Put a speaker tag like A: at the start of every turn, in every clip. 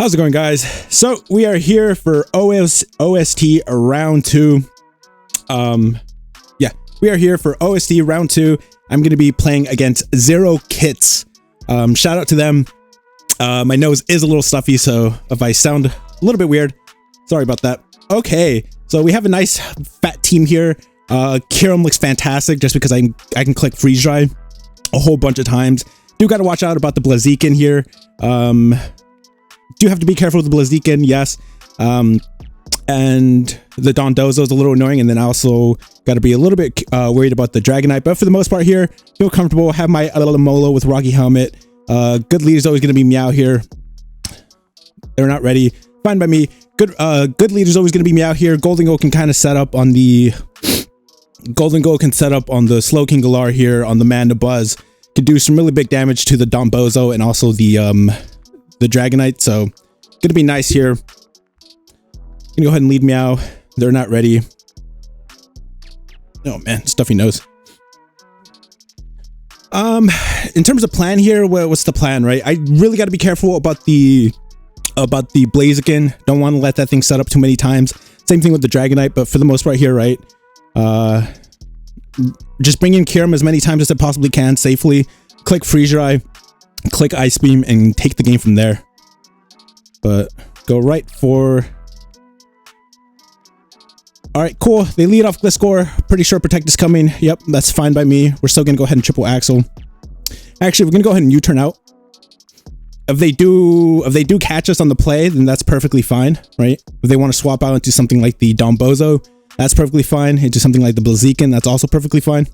A: How's it going, guys? So we are here for OST round 2. We are here for OST round 2. I'm going to be playing against Zerokitss. Shout out to them. My nose is a little stuffy, so if I sound a little bit weird, sorry about that. Okay, so we have a nice fat team here. Kyurem looks fantastic just because I can click Freezai a whole bunch of times. Do got to watch out about the Blaziken here. Do have to be careful with the Blaziken, yes. And the Dondozo is a little annoying, and then I also got to be a little bit worried about the Dragonite. But for the most part here, feel comfortable. Have my Molo with Rocky Helmet. Good lead is always going to be Meow here. They're not ready. Fine by me. Good lead is always going to be Meow here. Golden Gold can kind of set up on the Slow King Galar here on the Man to Buzz. Can do some really big damage to the Donbozo and also the Dragonite. So gonna be nice here. Gonna go ahead and lead Meow. They're not ready. Oh man, stuffy nose. In terms of plan here, what's the plan, right? I really got to be careful about the Blaziken. Don't want to let that thing set up too many times. Same thing with the Dragonite, but for the most part here, right? Just bring in Kyurem as many times as it possibly can safely. Click Freezai, click Ice Beam, and take the game from there. But go right for... Alright, cool. They lead off Gliscor. Pretty sure Protect is coming. Yep, that's fine by me. We're still going to go ahead and triple Axle. Actually, we're going to go ahead and U-turn out. If they do catch us on the play, then that's perfectly fine, right? If they want to swap out into something like the Donbozo, that's perfectly fine. Into something like the Blaziken, that's also perfectly fine.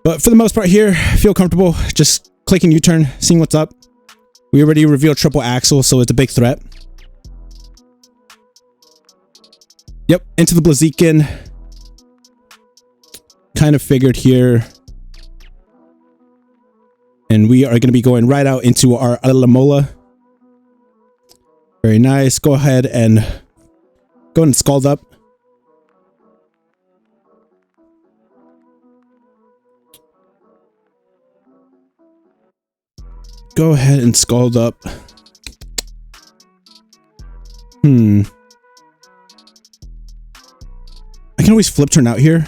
A: But for the most part here, feel comfortable just clicking U-turn, seeing what's up. We already revealed triple Axle, so it's a big threat. Yep, into the Blaziken. Kind of figured here. And we are going to be going right out into our Alamola. Very nice. Go ahead and Scald up. Go ahead and Scald up. I can always flip turn out here.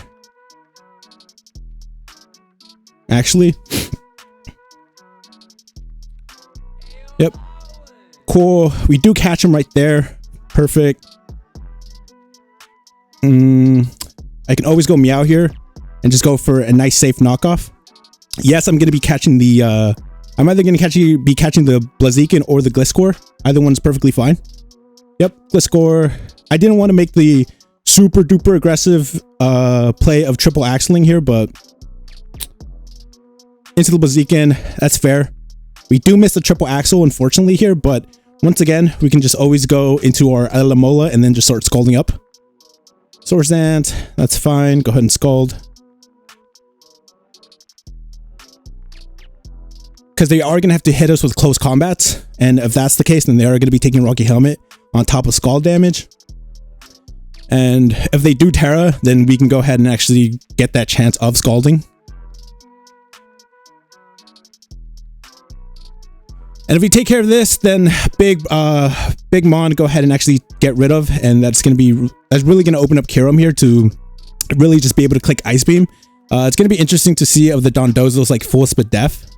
A: Actually. Yep. Cool. We do catch him right there. Perfect. I can always go Meow here and just go for a nice safe knockoff. Yes, I'm going to be catching the... I'm either going to be catching the Blaziken or the Gliscor. Either one's perfectly fine. Yep, Gliscor. I didn't want to make the super duper aggressive play of triple axling here, but into the Blaziken, that's fair. We do miss the triple axle, unfortunately, here, but once again, we can just always go into our Alamola and then just start scalding up. Swords Dance, that's fine. Go ahead and Scald. Because they are going to have to hit us with close combats. And if that's the case, then they are going to be taking Rocky Helmet on top of Scald damage. And if they do Terra, then we can go ahead and actually get that chance of Scalding. And if we take care of this, then Big Mon go ahead and actually get rid of. And that's really going to open up Kyurem here to really just be able to click Ice Beam. It's going to be interesting to see if the Dondozo's like full split death.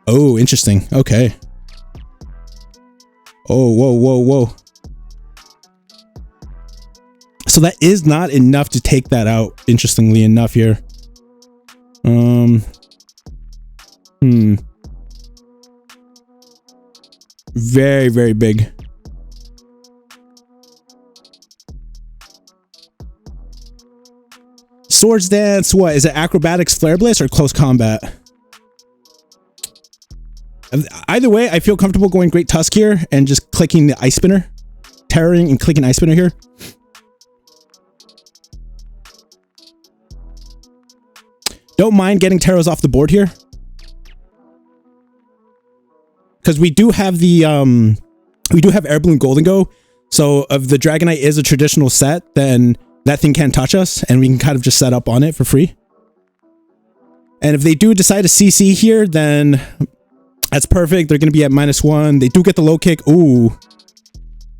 A: Oh, interesting. Okay. Oh, whoa. So that is not enough to take that out, interestingly enough here. Very, very big. Swords Dance, what? Is it Acrobatics, Flare Blitz, or Close Combat? Either way, I feel comfortable going Great Tusk here and just clicking the Ice Spinner. Terroring and clicking Ice Spinner here. Don't mind getting Terras off the board here. Because we do have the Air Balloon Golden Go. So if the Dragonite is a traditional set, then that thing can't touch us and we can kind of just set up on it for free. And if they do decide to CC here, then that's perfect. They're going to be at -1. They do get the low kick. Ooh.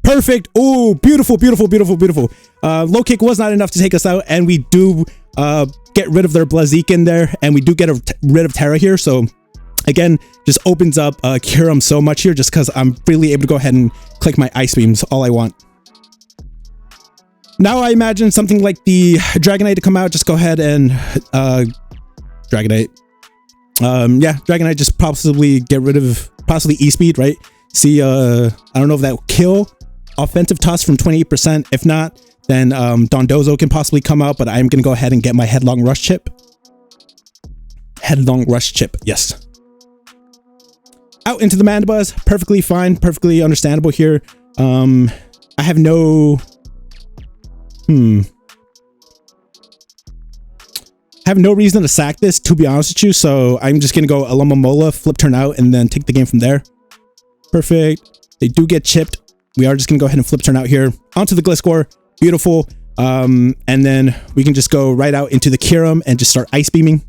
A: Perfect. Ooh, beautiful, beautiful, beautiful, beautiful. Low kick was not enough to take us out, and we do get rid of their Blaziken in there, and we do get rid of Terra here. So again, just opens up Kyurem so much here, just because I'm really able to go ahead and click my Ice Beams all I want. Now I imagine something like the Dragonite to come out. Just go ahead and Dragonite. Yeah, Dragonite, just possibly get rid of possibly E-Speed, right? See, I don't know if that will kill offensive toss from 28%. If not, then Dondozo can possibly come out, but I'm gonna go ahead and get my Headlong Rush chip. Headlong Rush chip, yes. Out into the Mandibuzz, perfectly fine, perfectly understandable here. I have no have no reason to sack this, to be honest with you, so I'm just gonna go Alomomola, flip turn out, and then take the game from there. Perfect. They do get chipped. We are just gonna go ahead and flip turn out here onto the Gliscor. Beautiful. And then we can just go right out into the Kyurem and just start Ice Beaming.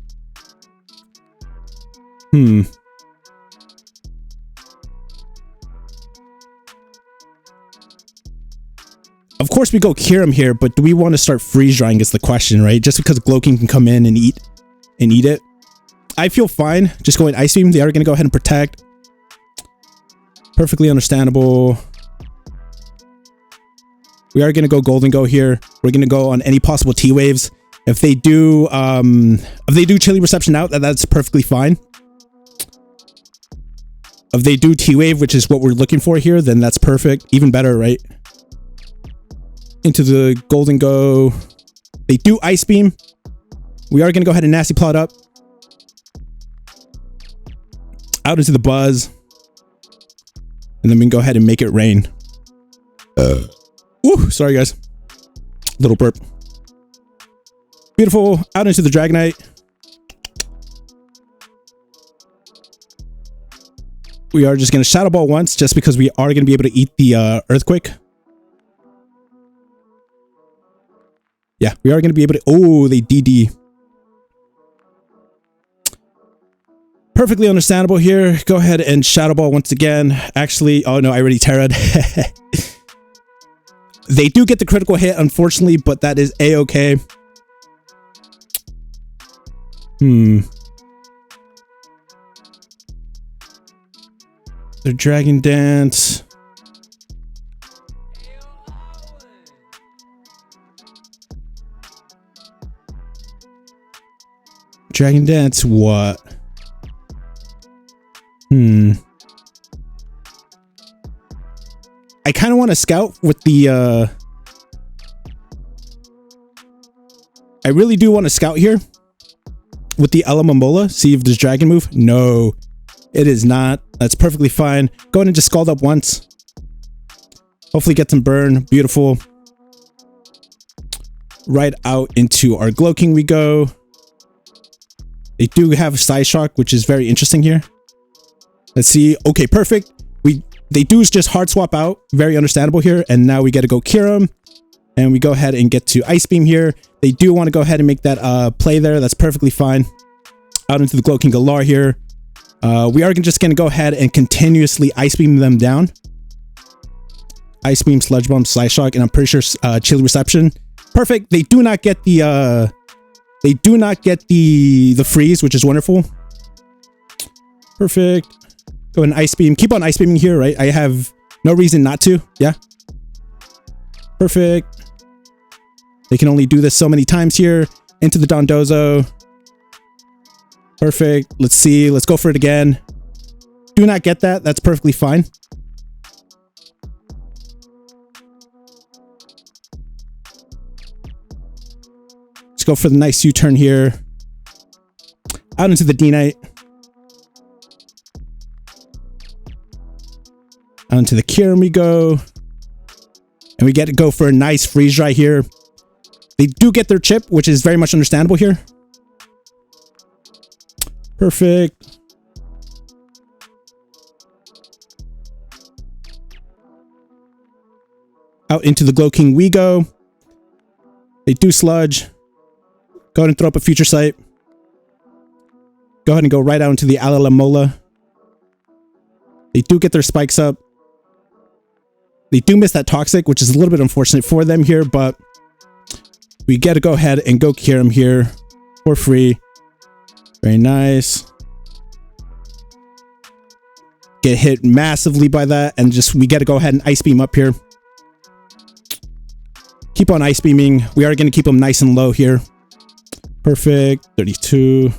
A: Of course we go Kyurem here, but do we want to start freeze drying is the question, right? Just because Gloking can come in and eat it. I feel fine just going Ice Beam. They are going to go ahead and protect. Perfectly understandable. We are going to go Golden Go here. We're going to go on any possible T-Waves. If they do Chilly Reception out, that's perfectly fine. If they do T-Wave, which is what we're looking for here, then that's perfect. Even better, right? Into the Golden Go. They do Ice Beam. We are going to go ahead and Nasty Plot up. Out into the Buzz. And then we can go ahead and make it rain. Ooh, sorry guys. Little burp. Beautiful. Out into the Dragonite. We are just going to Shadow Ball once, just because we are going to be able to eat the Earthquake. Yeah, we are going to be able to... Oh, they DD. Perfectly understandable here. Go ahead and Shadow Ball once again. Actually, oh no, I already Terra'd. They do get the critical hit, unfortunately, but that is A-okay. Their Dragon Dance. Dragon Dance, what? I kind of want to scout with the, I really do want to scout here with the Alomomola. See if there's Dragon Move. No, it is not. That's perfectly fine. Go ahead and just Scald up once. Hopefully get some burn. Beautiful. Right out into our Gloking we go. They do have Side Shock, which is very interesting here. Let's see. Okay, perfect. They do just hard swap out. Very understandable here. And now we get to go Kyurem. And we go ahead and get to Ice Beam here. They do want to go ahead and make that play there. That's perfectly fine. Out into the Gloking Galar here. We are just going to go ahead and continuously Ice Beam them down. Ice Beam, Sludge Bomb, Side Shock, and I'm pretty sure Chilly Reception. Perfect. They do not get the the freeze, which is wonderful. Perfect. Go ahead and Ice Beam. Keep on Ice Beaming here, right? I have no reason not to. Yeah. Perfect. They can only do this so many times here. Into the Dondozo. Perfect. Let's see. Let's go for it again. Do not get that. That's perfectly fine. Let's go for the nice U-turn here. Out into the D-Knight. Out into the Kyurem we go. And we get to go for a nice freeze dry here. They do get their chip, which is very much understandable here. Perfect. Out into the Gloking we go. They do Sludge. Go ahead and throw up a Future Sight. Go ahead and go right out into the Alalamola. They do get their spikes up. They do miss that Toxic, which is a little bit unfortunate for them here, but we get to go ahead and go Kyurem here for free. Very nice. Get hit massively by that, and we get to go ahead and Ice Beam up here. Keep on Ice Beaming. We are going to keep them nice and low here. Perfect. 32.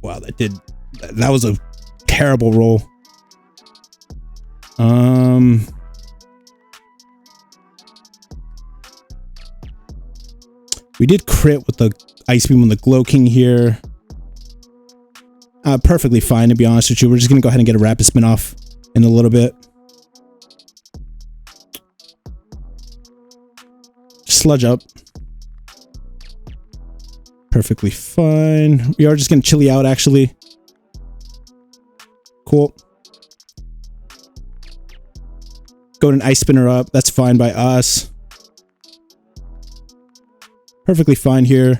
A: Wow, that was a terrible roll. We did crit with the Ice Beam on the Glow King here. Perfectly fine, to be honest with you. We're just going to go ahead and get a Rapid Spin off in a little bit. Sludge up. Perfectly fine. We are just going to chilly out, actually. Cool. Go and Ice Spinner up. That's fine by us. Perfectly fine here.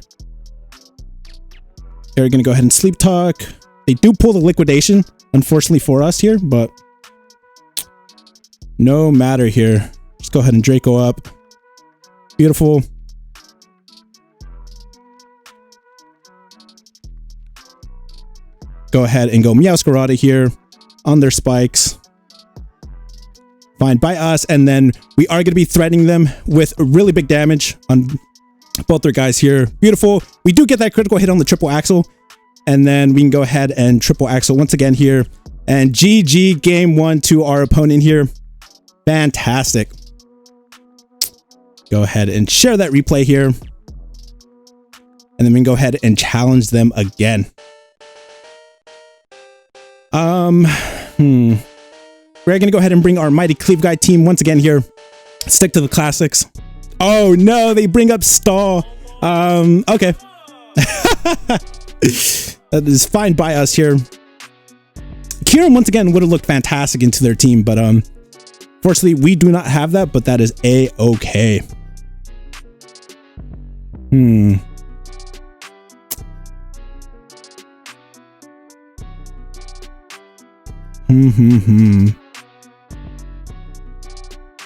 A: They're going to go ahead and Sleep Talk. They do pull the Liquidation, unfortunately for us here, but no matter here. Just go ahead and Draco up. Beautiful. Go ahead and go Meowscarada here on their spikes. Fine by us, and then we are going to be threatening them with really big damage on both their guys here. Beautiful. We do get that critical hit on the triple axle, and then we can go ahead and triple axle once again here. And GG game 1 to our opponent here. Fantastic. Go ahead and share that replay here. And then we can go ahead and challenge them again. We're going to go ahead and bring our Mighty Cleave Guy team once again here. Stick to the classics. Oh no, they bring up Stall. Okay. That is fine by us here. Kyurem once again would have looked fantastic into their team, but fortunately we do not have that, but that is a-okay.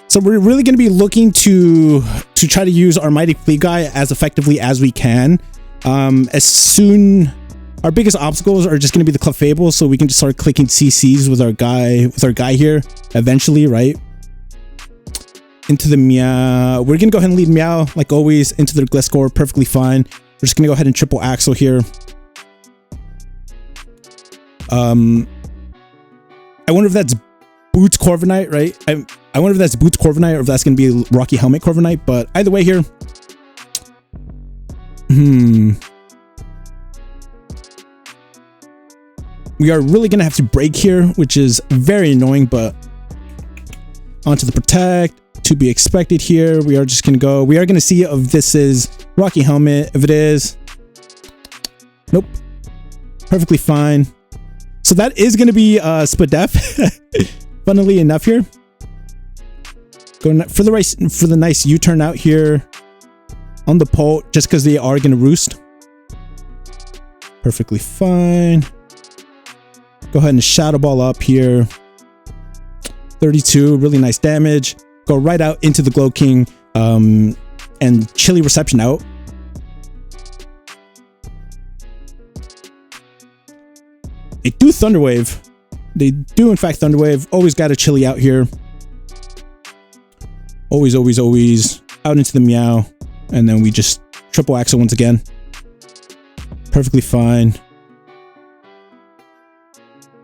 A: So we're really going to be looking to try to use our Mighty Cleave Guy as effectively as we can. Our biggest obstacles are just going to be the Clefable, so we can just start clicking CCs with our guy here eventually, right? Into the Meow. We're going to go ahead and lead Meow like always into their Gliscor, perfectly fine. We're just going to go ahead and triple axle here. I wonder if that's Boots Corviknight, right? I wonder if that's Boots Corviknight or if that's going to be Rocky Helmet Corviknight, but either way here. We are really going to have to break here, which is very annoying, but onto the Protect. To be expected here. We are just going to go. We are going to see if this is Rocky Helmet. If it is, nope. Perfectly fine. So that is going to be Spadef. Funnily enough here. Going for the nice U-turn out here on the pole, just because they are going to roost. Perfectly fine. Go ahead and Shadow Ball up here. 32, really nice damage. Go right out into the Glow King and Chilly Reception out. They do Thunder Wave. They do in fact Thunder Wave. Always got a Chilly out here. Always out into the Meow, and then we just triple axle once again. Perfectly fine.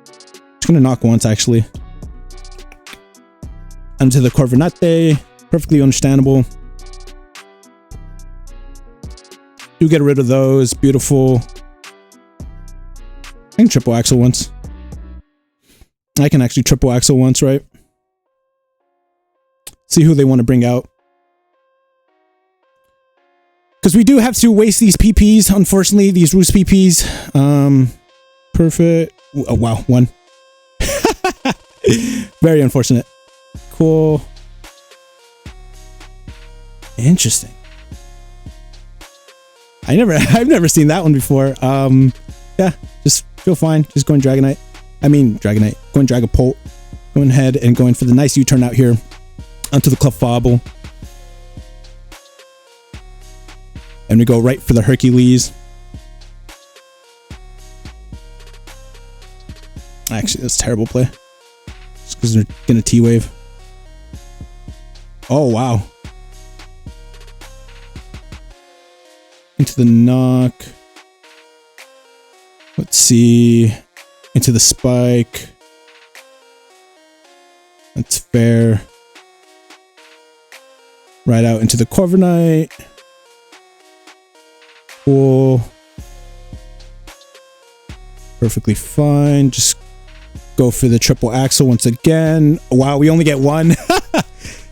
A: Just gonna knock once actually. Onto the Corviknight. Perfectly understandable. Do get rid of those. Beautiful. I can triple axle once. I can actually triple axle once, right? See who they want to bring out. Because we do have to waste these PPs, unfortunately, these Roost PPs. Perfect. Oh, wow, one. Very unfortunate. Cool. Interesting. I've never seen that one before. Yeah, just feel fine. Just going Dragonite. Dragonite. Going Dragapult. Going ahead and going for the nice U-turn out here onto the Clefable. And we go right for the Hercules. Actually, that's a terrible play. Just because they're gonna T-Wave. Oh, wow. Into the knock. Let's see. Into the spike. That's fair. Right out into the Corviknight. Cool. Perfectly fine. Just go for the triple axle once again. Wow, we only get one.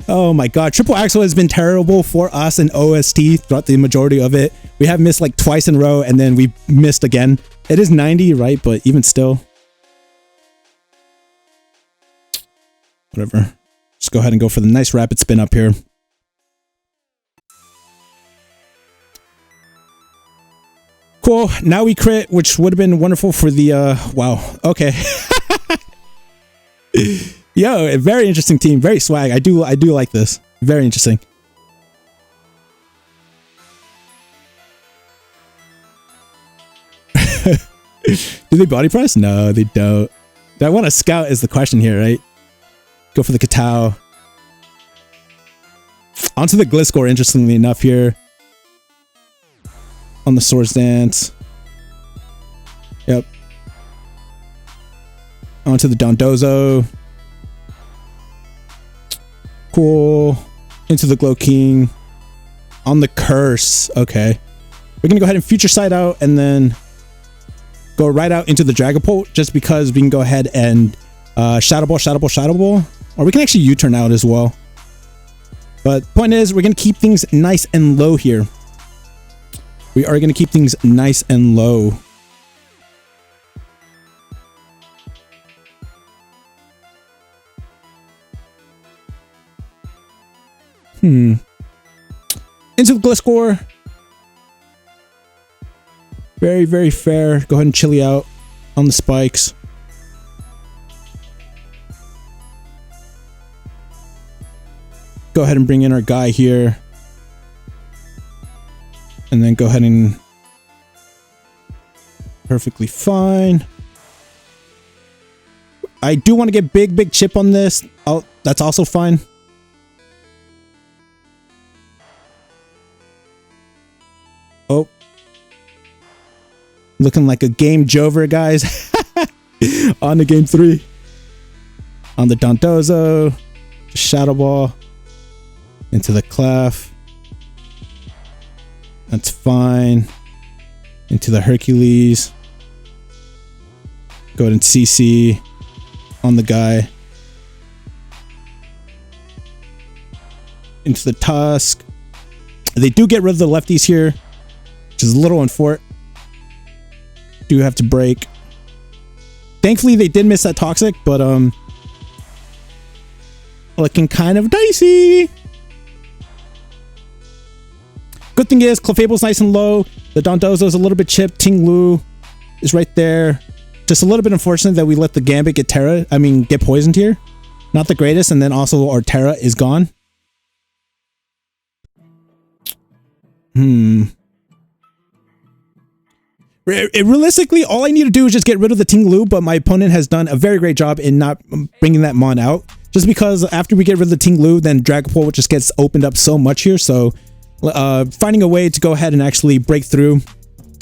A: Oh my god, triple axle has been terrible for us in OST throughout the majority of it. We have missed like twice in a row and then we missed again. It is 90, right? But even still. Whatever. Just go ahead and go for the nice rapid spin up here. Cool. Now we crit, which would have been wonderful for the wow. Okay. Yo, a very interesting team, very swag. I do like this. Very interesting. Do they body press? No, they don't. Do I want to scout is the question here, right? Go for the Katao. Onto the Gliscor, interestingly enough here. On the Swords Dance. Yep. Onto the Dondozo. Cool. Into the Glow King. On the Curse. Okay. We're gonna go ahead and Future Sight out and then go right out into the Dragapult just because we can go ahead and Shadow Ball, Shadow Ball, Shadow Ball. Or we can actually U-turn out as well. But point is, we're gonna keep things nice and low here. We are gonna keep things nice and low. Into the Gliscor. Very, very fair. Go ahead and chilly out on the spikes. Go ahead and bring in our guy here. And then go ahead and perfectly fine. I do want to get big chip on this. Oh, that's also fine. Oh. Looking like a game Jover, guys. On the game 3. On the Dondozo. Shadow Ball. Into the Clef. That's fine. Into the Hercules. Go ahead and CC on the guy. Into the Tusk. They do get rid of the lefties here, which is a little unfortunate. Do have to break. Thankfully, they did miss that Toxic, but looking kind of dicey. Good thing is, Clefable's nice and low. The Dondozo's a little bit chipped. Tinglu is right there. Just a little bit unfortunate that we let the Gambit get get poisoned here. Not the greatest, and then also our Terra is gone. Realistically, all I need to do is just get rid of the Tinglu, but my opponent has done a very great job in not bringing that Mon out. Just because after we get rid of the Tinglu, then Dragapult just gets opened up so much here, so finding a way to go ahead and actually break through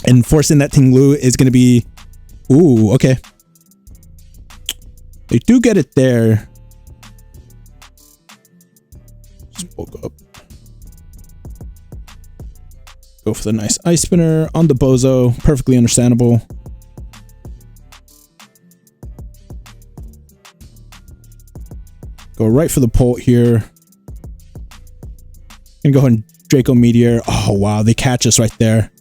A: and force in that Tinglu is going to be... Ooh, okay. They do get it there. Just bulk up. Go for the nice Ice Spinner on the Bozo. Perfectly understandable. Go right for the Pult here. Gonna go ahead and Draco Meteor. Oh, wow. They catch us right there.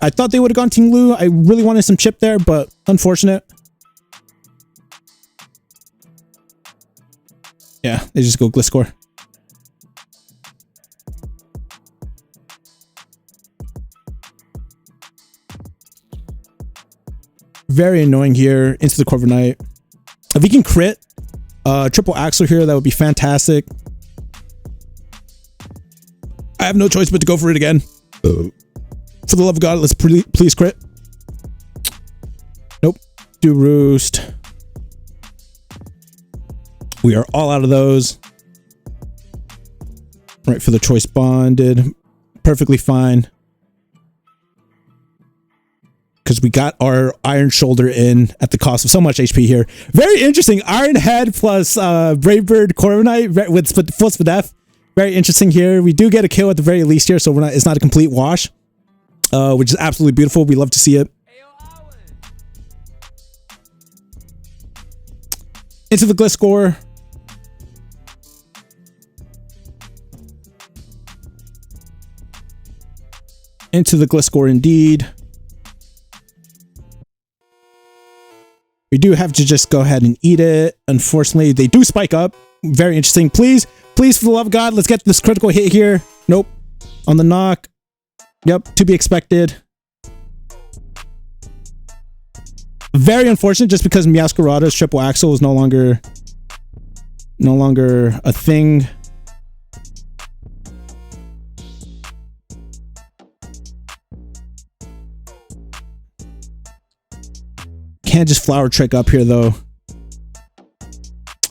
A: I thought they would have gone Tinglu. I really wanted some chip there, but unfortunate. Yeah, they just go Gliscor. Very annoying here. Into the Corviknight. If he can crit triple axle here, that would be fantastic. I have no choice but to go for it again. For the love of God, let's please crit. Nope. Do roost. We are all out of those. Right for the choice bonded. Perfectly fine. Because we got our Iron Shoulder in at the cost of so much HP here. Very interesting. Iron Head plus Brave Bird Corviknight with full Spadef. Very interesting here. We do get a kill at the very least here, so it's not a complete wash. Which is absolutely beautiful. We love to see it. Into the Gliscor. Into the Gliscor indeed. We do have to just go ahead and eat it. Unfortunately, they do spike up. Very interesting. Please, please, for the love of God, let's get this critical hit here. Nope. On the knock. Yep, to be expected. Very unfortunate just because Meowscarada's triple axle is no longer a thing. Can't just flower trick up here though.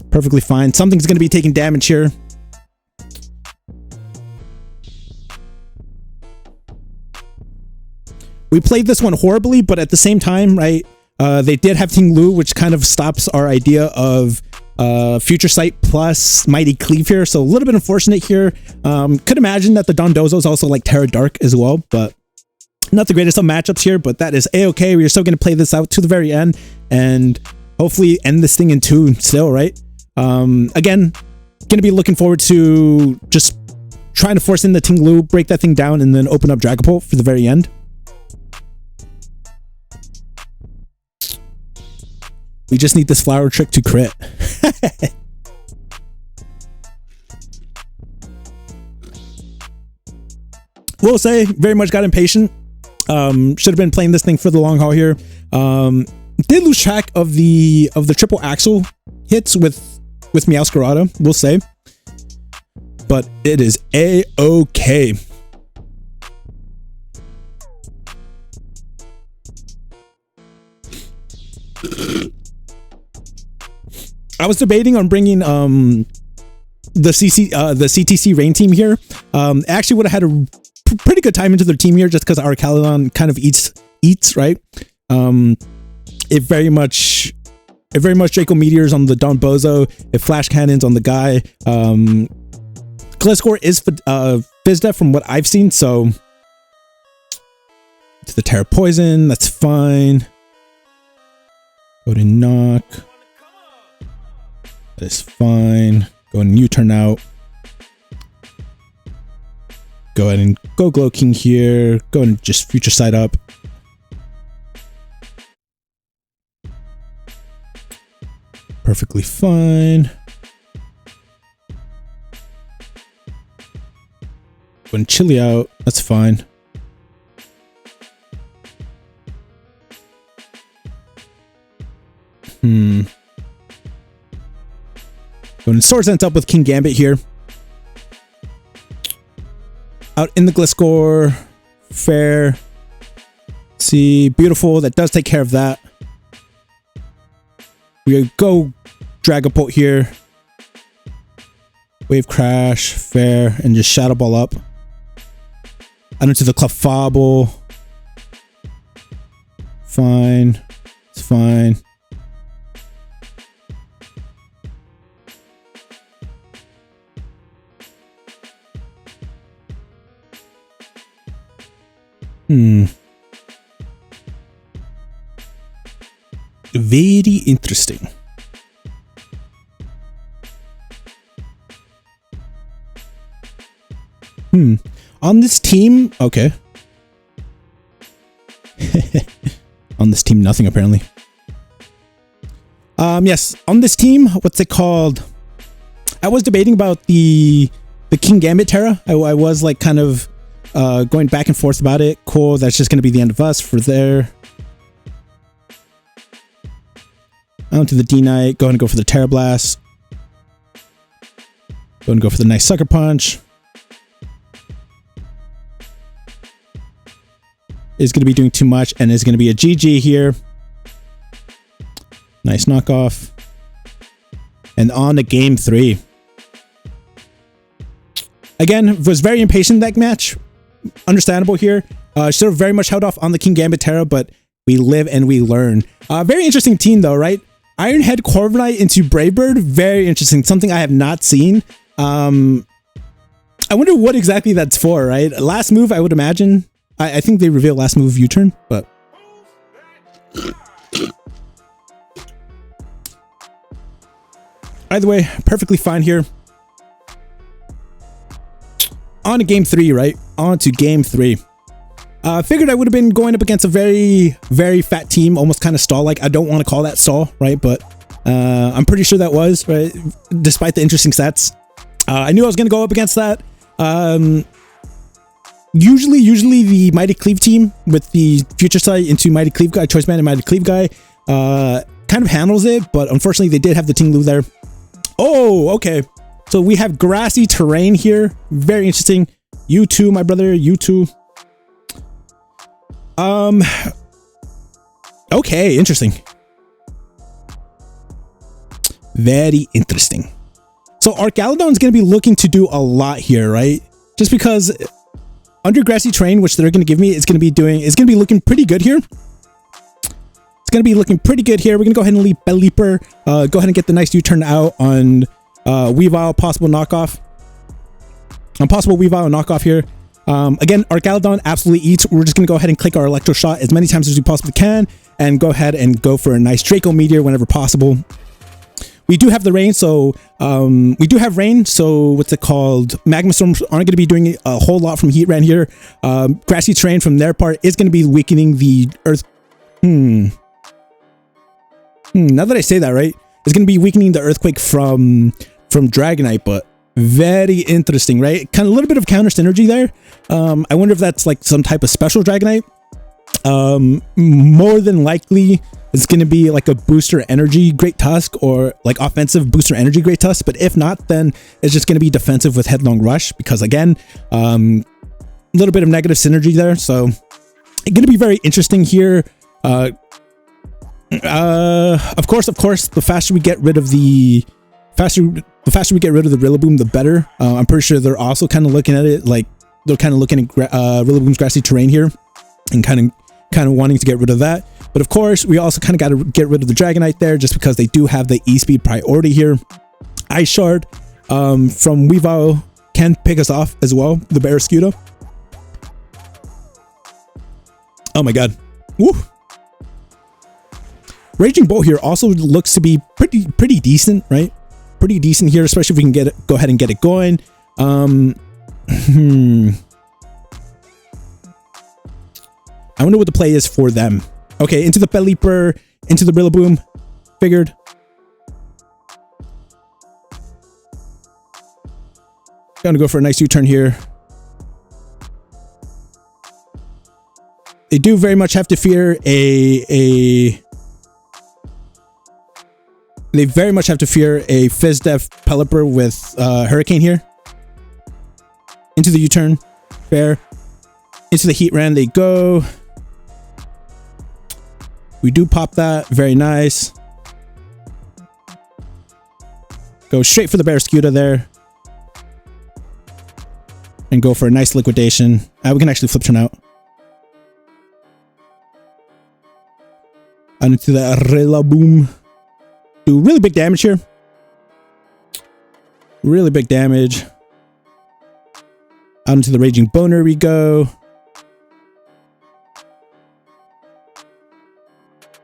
A: Perfectly fine. Something's going to be taking damage here. We played this one horribly, but at the same time, right, they did have Ting Lu, which kind of stops our idea of Future Sight plus Mighty Cleave here. So a little bit unfortunate here. Could imagine that the Dondozo is also like Terra Dark as well, but not the greatest of matchups here, but that is a-okay. We are still going to play this out to the very end and hopefully end this thing in 2 still, right? Again, going to be looking forward to just trying to force in the Ting Lu, break that thing down, and then open up Dragapult for the very end. We just need this flower trick to crit. Will say, very much got impatient. Should have been playing this thing for the long haul here. Did lose track of the triple axle hits with Meowscarada, we'll say. But it is a-okay. I was debating on bringing the CTC Rain team here. Actually would have had a pretty good time into their team here just because our Caledon kind of eats, right? It very much Draco Meteors on the Don Bozo. It Flash Cannons on the guy. Gliscor is Fizdef from what I've seen, so to the Terra Poison, that's fine. Go to knock. That is fine. Go ahead and U-turn out. Go ahead and go Glow King here. Go and just Future Sight up. Perfectly fine. Go and Chilly out. That's fine. Go and Swords Dance up with King Gambit here. Out in the Gliscor. Fair. See, beautiful. That does take care of that. We go Dragapult here. Wave Crash. Fair. And just Shadow Ball up. Out into the Clefable. Fine. It's fine. Very interesting. On this team, okay. On this team, nothing apparently. Yes, on this team, what's it called? I was debating about the King Gambit Terra. I was like kind of going back and forth about it. Cool, that's just going to be the end of us for there. Onto the D-Knight. Go ahead and go for the Terra Blast. Go and go for the nice Sucker Punch. Is going to be doing too much and is going to be a GG here. Nice knockoff. And on to game 3. Again, was very impatient that match. Understandable here. Should have very much held off on the King Gambit Terra, but we live and we learn. Very interesting team though, right? Ironhead Corviknight into Brave Bird. Very interesting. Something I have not seen. I wonder what exactly that's for, right? Last move, I would imagine. I think they reveal last move U-turn, but... Either way, perfectly fine here. On to game 3, right? On to game 3. Figured I would have been going up against a very, very fat team, almost kind of stall-like. I don't want to call that stall, right? But I'm pretty sure that was, right? Despite the interesting stats. I knew I was going to go up against that. Usually the Mighty Cleave team with the Future Sight into Mighty Cleave Guy, Choice Man and Mighty Cleave Guy, kind of handles it, but unfortunately they did have the Tinglu there. Oh, okay. So we have grassy terrain here. Very interesting. You too, my brother. You too. Okay, interesting. Very interesting. So Archaludon is going to be looking to do a lot here, right? Just because under grassy terrain, which they're going to give me, it's going to be looking pretty good here. It's going to be looking pretty good here. We're going to go ahead and leap Belleeper. Go ahead and get the nice U-turn out on Weavile, possible knockoff. Possible Weavile knockoff here. Again, Archaludon absolutely eats. We're just going to go ahead and click our Electro Shot as many times as we possibly can and go ahead and go for a nice Draco Meteor whenever possible. We do have the rain, so we do have rain, so what's it called? Magma Storms aren't going to be doing a whole lot from Heat Ran here. Grassy terrain from their part is going to be weakening the Earth. Now that I say that, right? It's going to be weakening the Earthquake from Dragonite, but very interesting, right? Kind of a little bit of counter synergy there. I wonder if that's like some type of special Dragonite. More than likely, it's going to be like a booster energy Great Tusk or like offensive booster energy Great Tusk. But if not, then it's just going to be defensive with Headlong Rush because again, a little bit of negative synergy there. So it's going to be very interesting here. Of course, the faster we get rid of the Rillaboom, the better. I'm pretty sure they're also kind of looking at it like they're kind of looking at Rillaboom's grassy terrain here and kind of wanting to get rid of that. But of course, we also kind of got to get rid of the Dragonite there just because they do have the E-Speed priority here. Ice Shard from Weavile can pick us off as well, the Barraskewda. Oh my god. Woo! Raging Bolt here also looks to be pretty decent, right? Pretty decent here, especially if we can go ahead and get it going. I wonder what the play is for them. Okay, into the Belleeper, into the Rillaboom. Figured. Gonna go for a nice U-turn here. They do very much have to fear They very much have to fear a Fizdef Pelipper with Hurricane here. Into the U-turn. Fair. Into the Heat Ran they go. We do pop that. Very nice. Go straight for the Barraskewda there. And go for a nice liquidation. We can actually flip turn out. And into the Rillaboom. Do really big damage here. Really big damage. Out into the Raging Boner we go.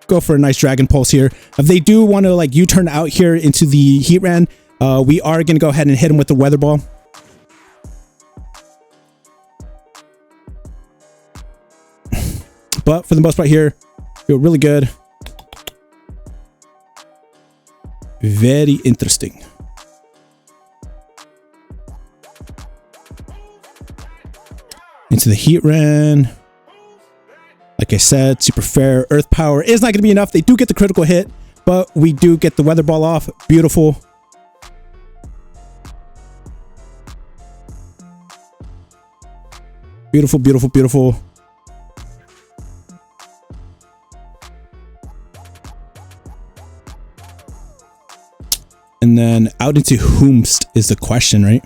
A: Go for a nice Dragon Pulse here. If they do want to like U-turn out here into the Heat Ran, we are going to go ahead and hit them with the Weather Ball. But for the most part here, feel really good. Very interesting. Into the Heat Ran. Like I said, super fair. Earth Power is not going to be enough. They do get the critical hit. but we do get the weather ball off. Beautiful. Beautiful, beautiful, beautiful. And then out into whomst is the question, right?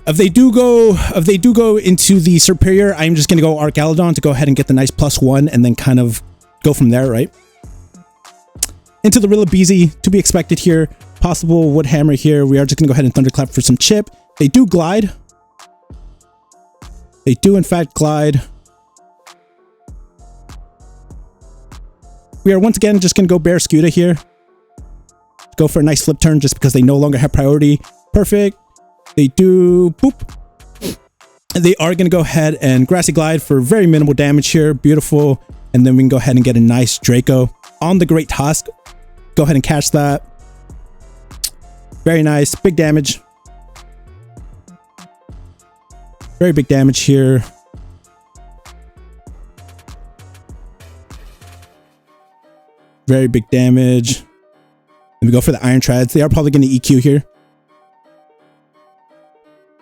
A: If they do go into the superior, I'm just gonna go Archaludon to go ahead and get the nice +1 and then kind of go from there, right? Into the Rillaboomie to be expected here. Possible Wood Hammer here. We are just gonna go ahead and Thunderclap for some chip. They do glide. They do in fact glide. We are once again just gonna go Barraskewda here. Go for a nice flip turn just because they no longer have priority. Perfect. They do boop. They are going to go ahead and Grassy Glide for very minimal damage here. Beautiful. And then we can go ahead and get a nice Draco on the Great Tusk. Go ahead and catch that. Very nice. Big damage. Very big damage here. Very big damage. And we go for the Iron Treads. They are probably going to EQ here.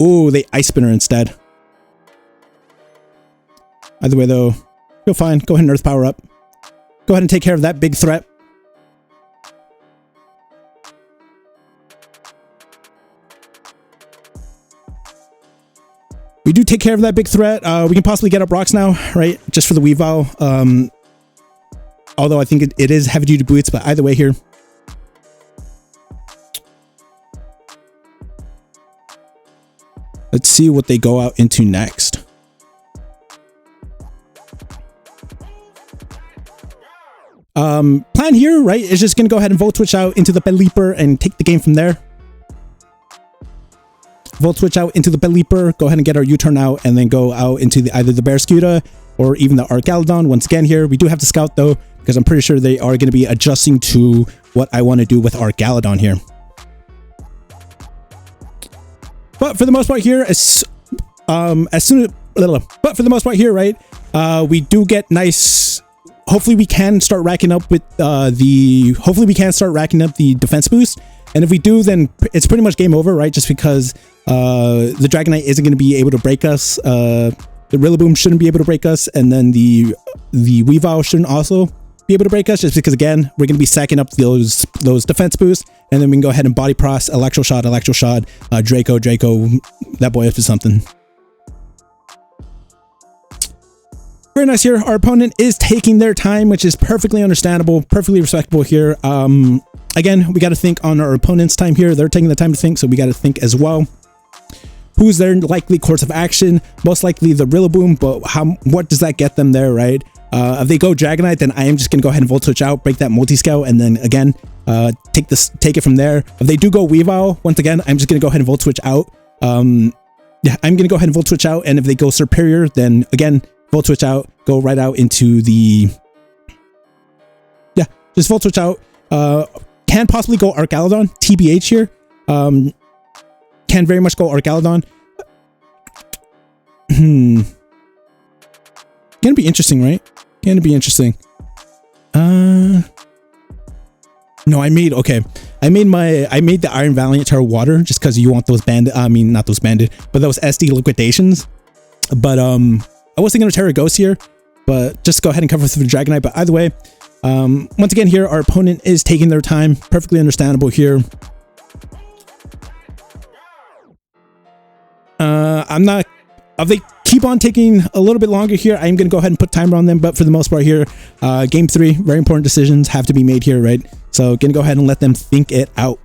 A: Ooh, they Ice Spinner instead. Either way though, feel fine. Go ahead and Earth Power up. Go ahead and take care of that big threat. We do take care of that big threat. We can possibly get up rocks now, right? Just for the Weavile. Although I think it is heavy duty boots, but either way here. Let's see what they go out into next. Plan here, right, is just going to go ahead and Volt Switch out into the Belieper and take the game from there. Volt Switch out into the Belieper, go ahead and get our U-turn out, and then go out into either the Barraskewda or even the Archaludon. Once again here, we do have to scout though, because I'm pretty sure they are going to be adjusting to what I want to do with Archaludon here. But for the most part here, but for the most part here, right, we do get nice. Hopefully we can start racking up with the defense boost. And if we do, then it's pretty much game over, right? Just because the Dragonite isn't going to be able to break us. The Rillaboom shouldn't be able to break us. And then the Weavile shouldn't also be able to break us, just because, again, we're going to be sacking up those defense boosts. And then we can go ahead and Body Pros, Electro Shot, Draco, that boy up to something. Very nice here. Our opponent is taking their time, which is perfectly understandable, perfectly respectable here. Again, we got to think on our opponent's time here. They're taking the time to think, so we got to think as well. Who's their likely course of action? Most likely the Rillaboom, but what does that get them there, right? If they go Dragonite, then I am just going to go ahead and Volt Switch out, break that Multi-Scale, and then again, take it from there. If they do go Weavile, once again, I'm just going to go ahead and Volt Switch out. Yeah, I'm going to go ahead and Volt Switch out, and if they go Superior, then again, Volt Switch out, go right out into the... Yeah, just Volt Switch out. Can possibly go Archaludon, TBH here. Can very much go Archaludon. Gonna be interesting, right? Gonna be interesting. No, I made the Iron Valiant Terra Water just because you want those not those banded, but those SD liquidations. But I was thinking of Terra Ghost here, but just go ahead and cover through the Dragonite. But either way, once again here, our opponent is taking their time. Perfectly understandable here. If they keep on taking a little bit longer here, I'm going to go ahead and put timer on them. But for the most part here, game 3, very important decisions have to be made here, right? So going to go ahead and let them think it out.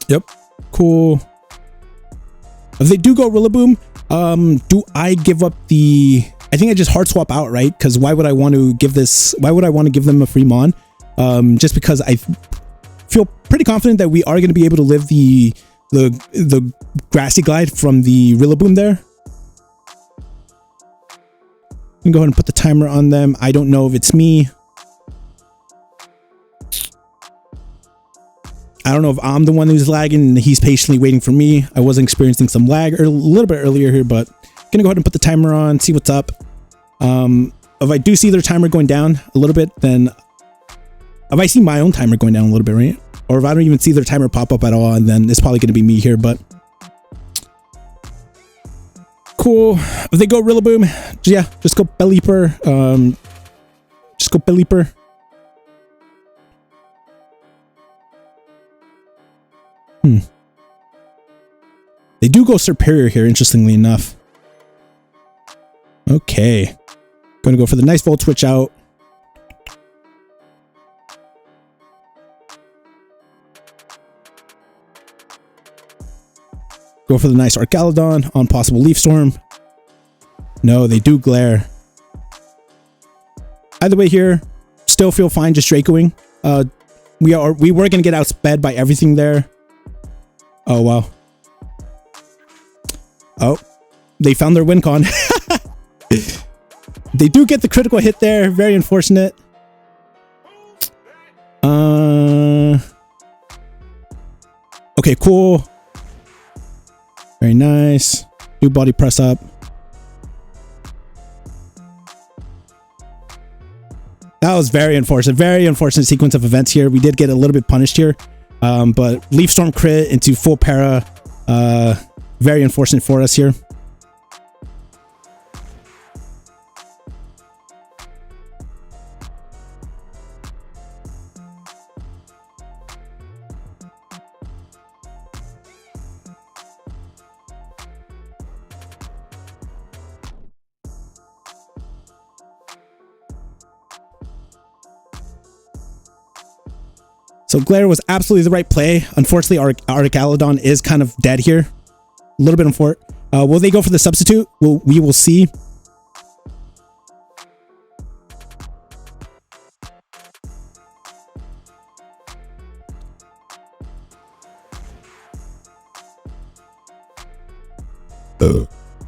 A: Yep, cool. If they do go Rillaboom, do I give up the... I think I just hard swap out, right? Because why would I want to give them a free Mon? Just because I feel pretty confident that we are going to be able to live the Grassy Glide from the Rillaboom there. I'm going to go ahead and put the timer on them. I don't know if it's me. I don't know if I'm the one who's lagging and he's patiently waiting for me. I was experiencing some lag a little bit earlier here, but gonna go ahead and put the timer on, see what's up. If I do see their timer going down a little bit, then if I see my own timer going down a little bit, right? Or if I don't even see their timer pop up at all, and then it's probably gonna be me here, but cool. If they go Rillaboom, yeah, just go Belieper. Just go Belieper. They do go Superior here, interestingly enough. Okay. Gonna go for the nice Volt Switch out. Go for the nice Archaludon on possible Leaf Storm. No, they do Glare. Either way here, still feel fine just Dracoing. We were gonna get outsped by everything there. Oh wow. Oh, they found their win con. They do get the critical hit there. Very unfortunate. Okay, cool. Very nice. Do body press up. That was very unfortunate. Very unfortunate sequence of events here. We did get a little bit punished here. But Leaf Storm crit into full para. Very unfortunate for us here. So Glare was absolutely the right play. Unfortunately, our Archaludon is kind of dead here. A little bit unfortunate. Will they go for the substitute? We will see.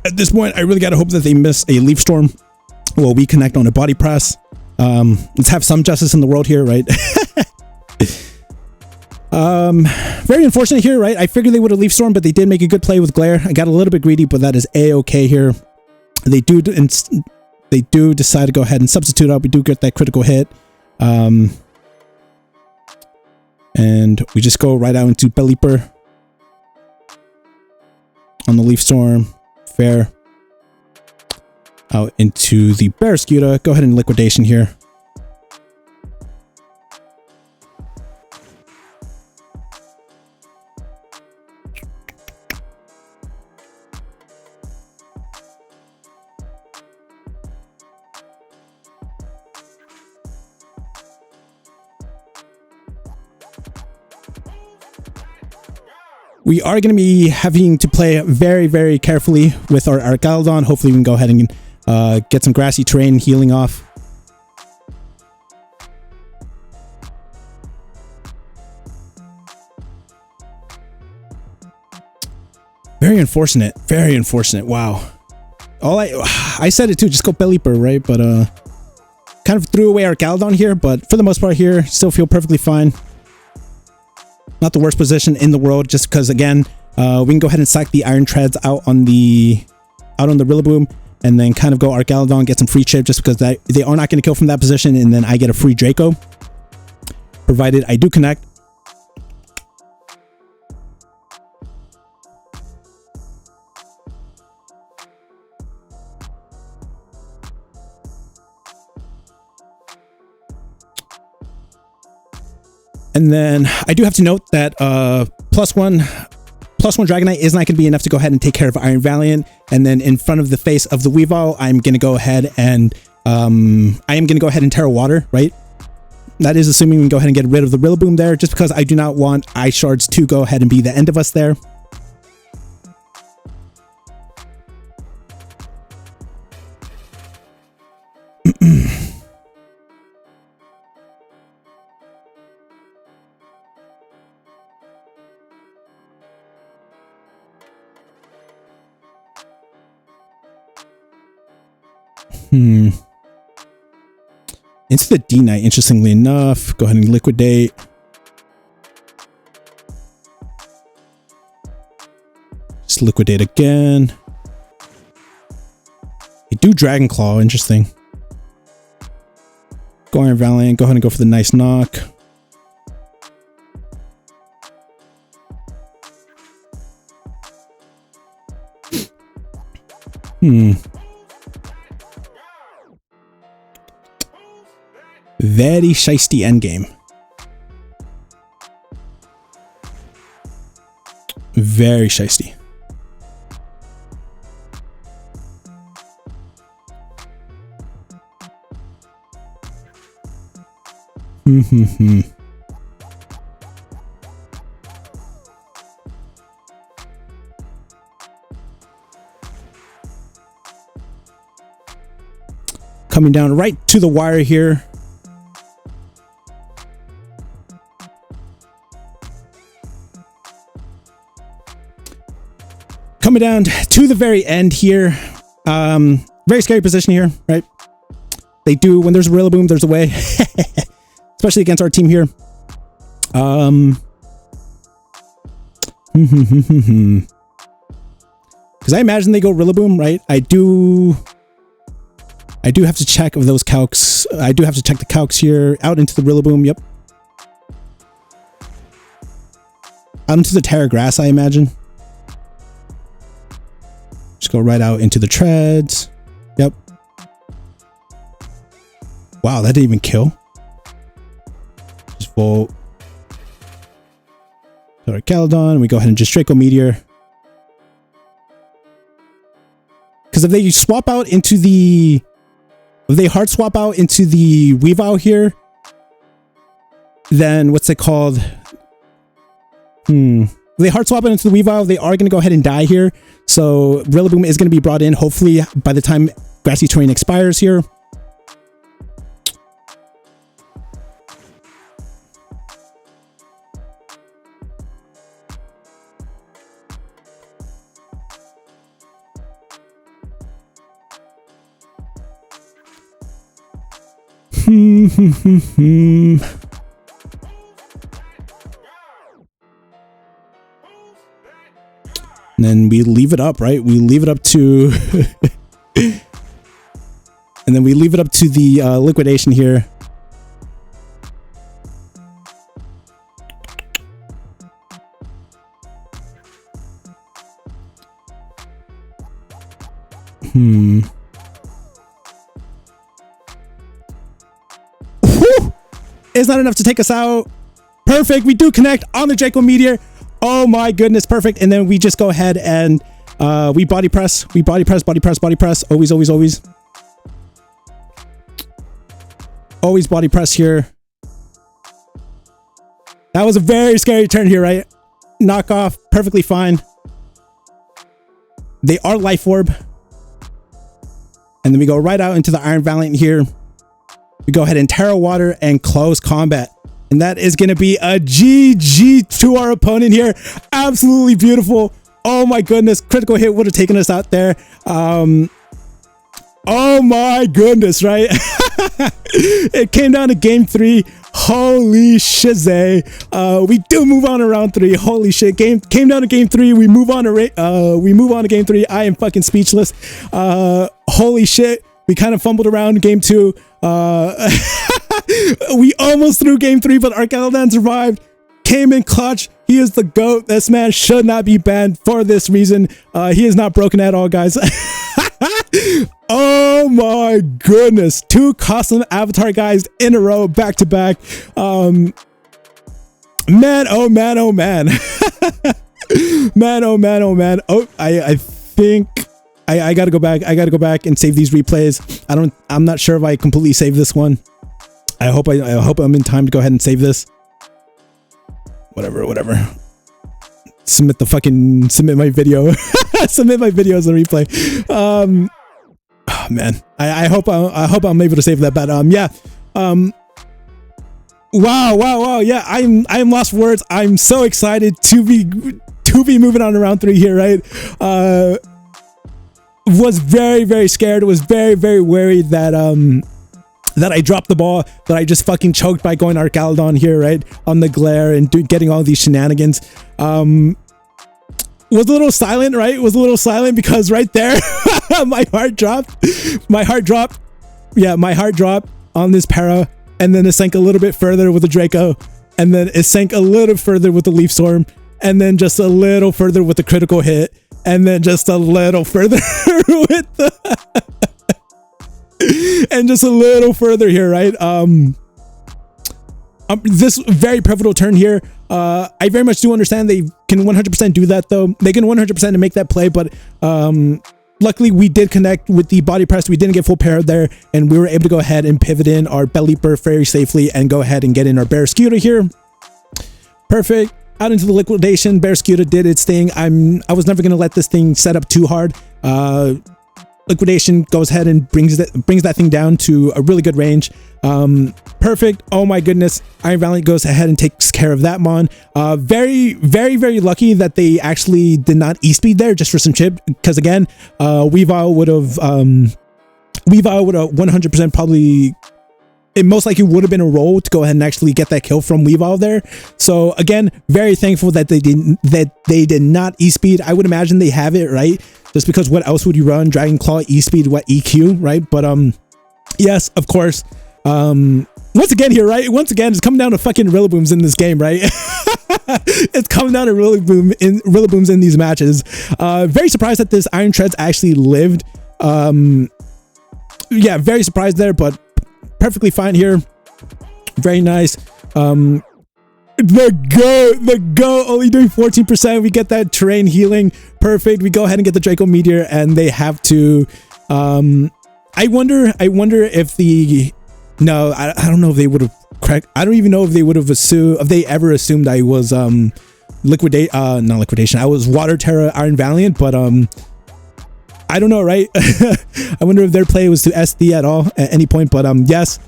A: At this point, I really got to hope that they miss a Leaf Storm. Well, we connect on a body press. Let's have some justice in the world here, right? Very unfortunate here, right? I figured they would have Leaf Storm, but they did make a good play with Glare. I got a little bit greedy, but that is a-okay here. They do decide to go ahead and substitute out. We do get that critical hit. And we just go right out into Belieper on the Leaf Storm. Fair. Out into the Barraskewda. Go ahead and Liquidation here. We are going to be having to play very, very carefully with our Archaludon. Hopefully we can go ahead and get some grassy terrain healing off. Very unfortunate. Very unfortunate. Wow. I said it too, just go Belieper, right? But kind of threw away Archaludon here, but for the most part here, still feel perfectly fine. Not the worst position in the world, just because again, we can go ahead and sack the Iron Treads out on the Rillaboom, and then kind of go Archaludon, get some free chip, just because they are not going to kill from that position, and then I get a free Draco, provided I do connect. And then I do have to note that plus one Dragonite is not going to be enough to go ahead and take care of Iron Valiant. And then in front of the face of the Weavile, I'm going to go ahead and Terra Water, right? That is assuming we can go ahead and get rid of the Rillaboom there, just because I do not want Ice Shards to go ahead and be the end of us there. Into the D-Knight, interestingly enough. Go ahead and Liquidate. Let's liquidate again. They do Dragon Claw. Interesting. Go Iron Valiant. Go ahead and go for the nice knock. Very shiesty endgame. Very shiesty. Coming down right to the wire here. Coming down to the very end here. Very scary position here, right? They do, when there's a Rillaboom, there's a way. Especially against our team here. Because I imagine they go Rillaboom, right? I do have to check of those calcs. I do have to check the calcs here. Out into the Rillaboom, yep. Out into the Terra Grass, I imagine. Just go right out into the treads. Yep. Wow, that didn't even kill. Just full. Sorry, Caledon. We go ahead and just Draco Meteor. Because if they swap out into the... If they hard swap out into the Weavile here, then what's it called? If they hard swap it into the Weavile, they are going to go ahead and die here. So Rillaboom is going to be brought in, hopefully, by the time Grassy Terrain expires here. And then we leave it up, right? We leave it up to... and then we leave it up to the liquidation here. It's not enough to take us out. Perfect. We do connect on the Draco Meteor. Oh my goodness, perfect. And then we just go ahead and we body press. We body press, body press, body press. Always, always, always. Always body press here. That was a very scary turn here, right? Knock off, perfectly fine. They are Life Orb. And then we go right out into the Iron Valiant here. We go ahead and Terra Water and close combat. And that is going to be a GG to our opponent here. Absolutely beautiful. Oh my goodness. Critical hit would have taken us out there. Oh my goodness, right? It came down to game 3. Holy shizay. We do move on to round 3. Holy shit. Came down to game 3. We move on to game 3. I am fucking speechless. Holy shit. We kind of fumbled around game 2. We almost threw game 3, but Arcaladon survived. Came in clutch. He is the GOAT. This man should not be banned for this reason. He is not broken at all, guys. Oh my goodness. 2 custom avatar guys in a row, back to back. Man, oh man, oh man. Man, oh man, oh man. Oh, I think I gotta go back. I gotta go back and save these replays. I'm not sure if I completely saved this one. I hope I'm in time to go ahead and save this. Whatever. Submit my video. Submit my video as a replay. Oh man. I hope I'm able to save that, but yeah. Wow. Yeah, I'm lost for words. I'm so excited to be moving on to round 3 here, right? Was very, very scared. Was very, very worried that that I dropped the ball, that I just fucking choked by going Arcaladon here, right? On the glare and getting all these shenanigans. was a little silent, right? Was a little silent because right there, my heart dropped. My heart dropped. Yeah, my heart dropped on this para, and then it sank a little bit further with the Draco, and then it sank a little further with the Leaf Storm, and then just a little further with the critical hit, and then just a little further with the and just a little further here, right? This very pivotal turn here. I very much do understand they can 100% do that though. They can 100% make that play, but luckily we did connect with the body press. We didn't get full parry there, and we were able to go ahead and pivot in our Bell Leaper very safely and go ahead and get in our Barraskewda here. Perfect. Out into the liquidation. Barraskewda did its thing. I was never gonna let this thing set up too hard. Liquidation goes ahead and brings that thing down to a really good range. Perfect. Oh my goodness. Iron Valiant goes ahead and takes care of that mon. Very lucky that they actually did not E-speed there just for some chip, because again, Weavile would have 100% probably, it most likely would have been a roll to go ahead and actually get that kill from Weavile there. So again, very thankful that they did not E-speed. I would imagine they have it, right? Just because what else would you run? Dragon Claw, E-speed, what EQ, right? But yes, of course. Once again here, right? Once again, it's coming down to fucking Rillabooms in this game, right? It's coming down to Rillabooms in these matches. Very surprised that this Iron Treads actually lived. Yeah, very surprised there, but perfectly fine here. Very nice. The go only doing 14%. We get that terrain healing. Perfect. We go ahead and get the Draco Meteor, and they have to I wonder if the no, I don't know if they would have cracked. I don't even know if they would have assumed, if they ever assumed I was not liquidation. I was Water Terra Iron Valiant, but I don't know, right? I wonder if their play was to SD at all at any point, but yes.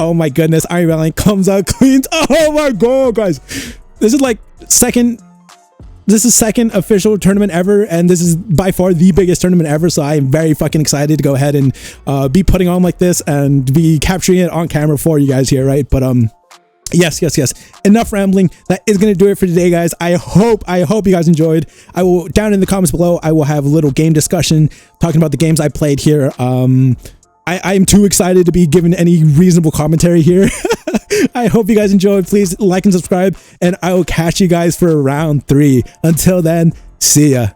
A: Oh my goodness, Iron Valiant comes out clean. Oh my god, guys, this is like second official tournament ever, and this is by far the biggest tournament ever, so I am very fucking excited to go ahead and be putting on like this and be capturing it on camera for you guys here, right? But yes, enough rambling. That is going to do it for today, guys. I hope you guys enjoyed. I will, down in the comments below, I will have a little game discussion talking about the games I played here. I'm too excited to be given any reasonable commentary here. I hope you guys enjoyed. Please like and subscribe, and I will catch you guys for round 3. Until then, see ya.